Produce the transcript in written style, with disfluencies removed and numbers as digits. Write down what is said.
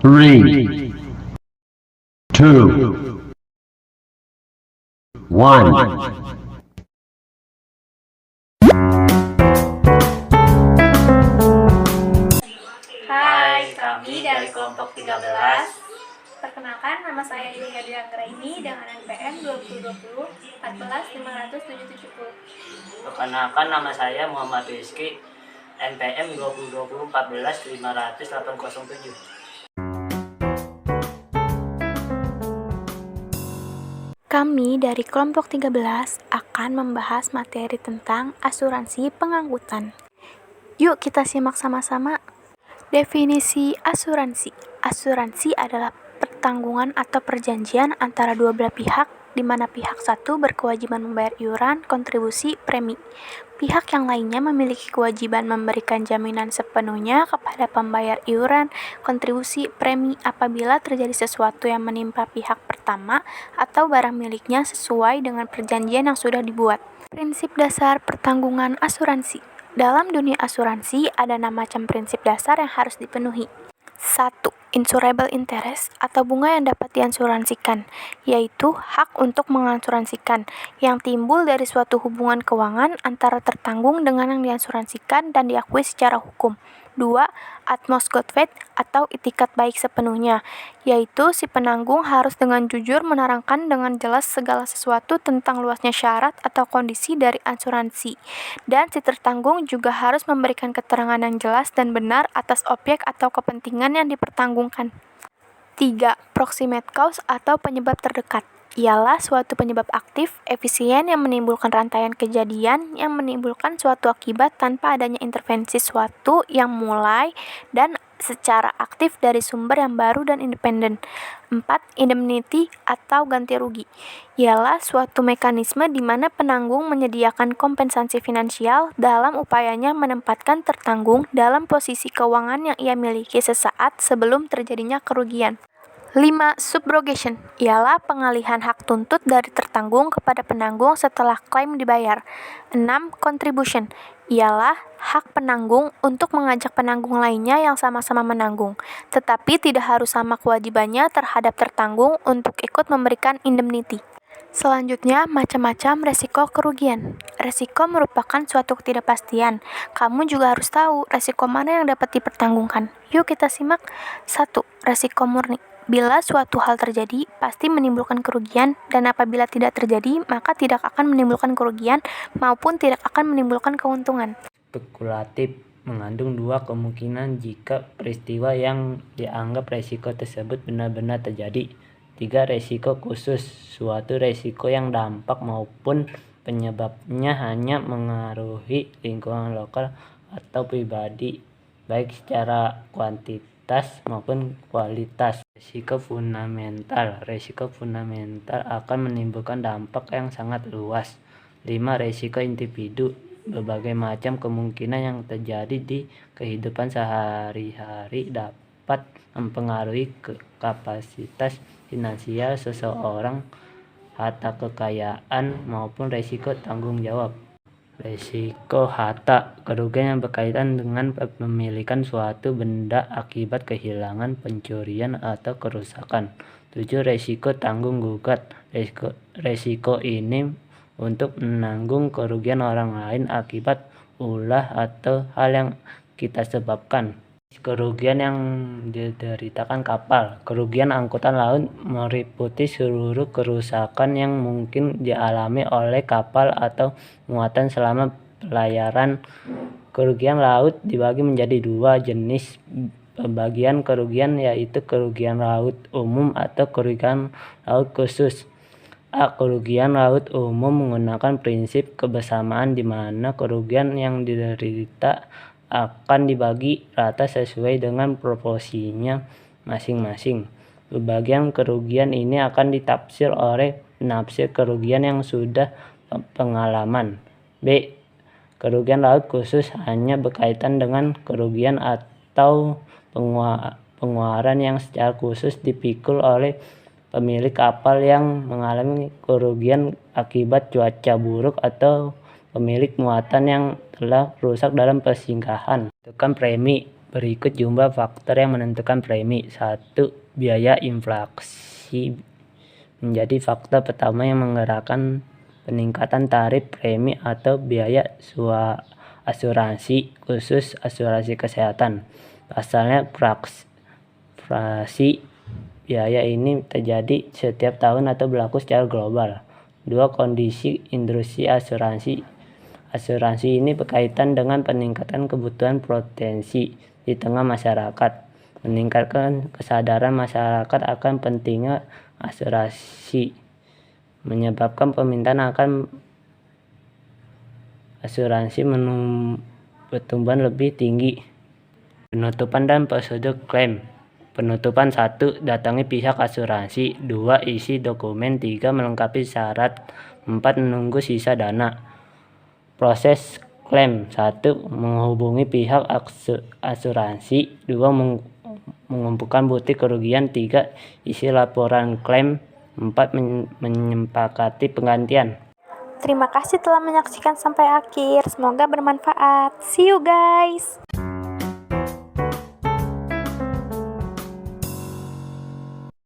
3, 2, 1. Hai, kami dari kelompok 13. Perkenalkan, nama saya Ilya Dianggraini dengan NPM 2020 14570. Perkenalkan, nama saya Muhammad Rizky, NPM 2020 1450807. Kami dari kelompok 13 akan membahas materi tentang asuransi pengangkutan. Yuk kita simak sama-sama. Definisi asuransi. Asuransi adalah pertanggungan atau perjanjian antara dua belah pihak di mana pihak satu berkewajiban membayar iuran, kontribusi, premi. Pihak yang lainnya memiliki kewajiban memberikan jaminan sepenuhnya kepada pembayar iuran, kontribusi, premi apabila terjadi sesuatu yang menimpa pihak pertama atau barang miliknya sesuai dengan perjanjian yang sudah dibuat. Prinsip dasar pertanggungan asuransi. Dalam dunia asuransi, ada 6 macam prinsip dasar yang harus dipenuhi. 1. Insurable interest atau bunga yang dapat diasuransikan, yaitu hak untuk mengasuransikan, yang timbul dari suatu hubungan keuangan antara tertanggung dengan yang diasuransikan dan diakui secara hukum. 2. Utmost good faith atau itikat baik sepenuhnya, yaitu si penanggung harus dengan jujur menerangkan dengan jelas segala sesuatu tentang luasnya syarat atau kondisi dari asuransi, dan si tertanggung juga harus memberikan keterangan yang jelas dan benar atas objek atau kepentingan yang dipertanggungkan. 3. Proximate cause atau penyebab terdekat ialah suatu penyebab aktif, efisien yang menimbulkan rantaian kejadian yang menimbulkan suatu akibat tanpa adanya intervensi suatu yang mulai dan secara aktif dari sumber yang baru dan independen. 4. Indemnity atau ganti rugi ialah suatu mekanisme di mana penanggung menyediakan kompensasi finansial dalam upayanya menempatkan tertanggung dalam posisi keuangan yang ia miliki sesaat sebelum terjadinya kerugian. 5. Subrogation ialah pengalihan hak tuntut dari tertanggung kepada penanggung setelah klaim dibayar. 6. Contribution ialah hak penanggung untuk mengajak penanggung lainnya yang sama-sama menanggung, tetapi tidak harus sama kewajibannya terhadap tertanggung untuk ikut memberikan indemnity. Selanjutnya, macam-macam resiko kerugian. Resiko merupakan suatu ketidakpastian. Kamu juga harus tahu resiko mana yang dapat dipertanggungkan. Yuk kita simak. 1. Resiko murni. Bila suatu hal terjadi, pasti menimbulkan kerugian, dan apabila tidak terjadi, maka tidak akan menimbulkan kerugian maupun tidak akan menimbulkan keuntungan. Spekulatif mengandung dua kemungkinan jika peristiwa yang dianggap resiko tersebut benar-benar terjadi. 3. Resiko khusus, suatu resiko yang dampak maupun penyebabnya hanya mengaruhi lingkungan lokal atau pribadi, baik secara kuantitas maupun kualitas. Resiko fundamental akan menimbulkan dampak yang sangat luas. 5. Resiko individu, berbagai macam kemungkinan yang terjadi di kehidupan sehari-hari dapat mempengaruhi kapasitas finansial seseorang, harta kekayaan, maupun resiko tanggung jawab. Resiko harta, kerugian yang berkaitan dengan pemilikan suatu benda akibat kehilangan, pencurian, atau kerusakan. 7. Resiko tanggung gugat, resiko ini untuk menanggung kerugian orang lain akibat ulah atau hal yang kita sebabkan. Kerugian yang dideritakan kapal, kerugian angkutan laut meliputi seluruh kerusakan yang mungkin dialami oleh kapal atau muatan selama pelayaran. Kerugian laut dibagi menjadi dua jenis pembagian kerugian, yaitu kerugian laut umum atau kerugian laut khusus. A. Kerugian laut umum menggunakan prinsip kebersamaan di mana kerugian yang diderita akan dibagi rata sesuai dengan proporsinya masing-masing. Pembagian kerugian ini akan ditafsir oleh penafsir kerugian yang sudah pengalaman. B. Kerugian laut khusus hanya berkaitan dengan kerugian atau pengeluaran yang secara khusus dipikul oleh pemilik kapal yang mengalami kerugian akibat cuaca buruk atau pemilik muatan yang telah rusak dalam persinggahan. Tentukan premi, Berikut jumlah faktor yang menentukan premi. 1. Biaya inflasi menjadi faktor pertama yang menggerakkan peningkatan tarif premi atau biaya asuransi, khusus asuransi kesehatan. Pasalnya inflasi biaya ini terjadi setiap tahun atau berlaku secara global. 2. Kondisi industri asuransi. Asuransi ini berkaitan dengan peningkatan kebutuhan proteksi di tengah masyarakat, meningkatkan kesadaran masyarakat akan pentingnya asuransi, menyebabkan permintaan akan asuransi bertumbuh lebih tinggi. Penutupan dan prosedur klaim. Penutupan 1. Datangi pihak asuransi. 2. Isi dokumen. 3. Melengkapi syarat. 4. Menunggu sisa dana. Proses klaim. 1. Menghubungi pihak asuransi. 2. Mengumpulkan bukti kerugian. 3. Isi laporan klaim. 4. Menyepakati penggantian. Terima kasih telah menyaksikan sampai akhir. Semoga bermanfaat. See you guys.